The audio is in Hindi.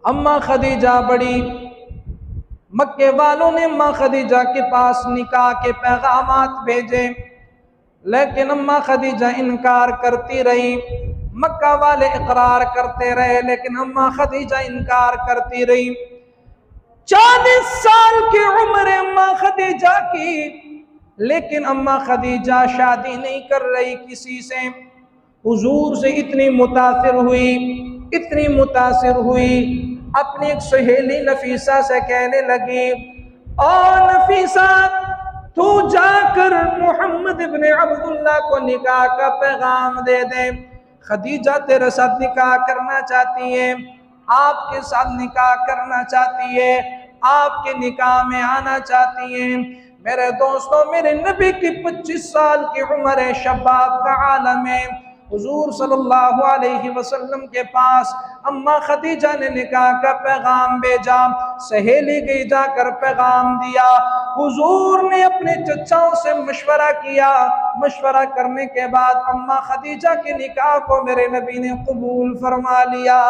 अम्मा खदीजा बड़ी, मक्के वालों ने अम्मा खदीजा के पास निकाह के पैगामात भेजे, लेकिन अम्मा खदीजा इनकार करती रही। मक्का वाले इकरार करते रहे, लेकिन अम्मा खदीजा इनकार करती रही। 40 साल की उम्र अम्मा खदीजा की, लेकिन अम्मा खदीजा शादी नहीं कर रही किसी से। हुजूर से इतनी मुतासिर हुई, इतनी मुतासिर हुई, अपनी एक सहेली नफीसा से कहने लगी, और नफीसा तू जाकर मोहम्मद इब्ने अब्दुल्लाह को निकाह का पैगाम दे दे। खदीजा तेरे साथ निकाह करना चाहती है, आपके साथ निकाह करना चाहती है, आपके निकाह में आना चाहती है। मेरे दोस्तों, मेरे नबी की 25 साल की उम्र है, शबाब का आलम है। हुजूर सल्लल्लाहु अलैहि वसल्लम के पास अम्मा खदीजा ने निकाह का पैगाम भेजा। सहेली गई, जाकर पैगाम दिया। हुजूर ने अपने चचाओं से मशवरा किया। मशवरा करने के बाद अम्मा खदीजा के निकाह को मेरे नबी ने कबूल फरमा लिया।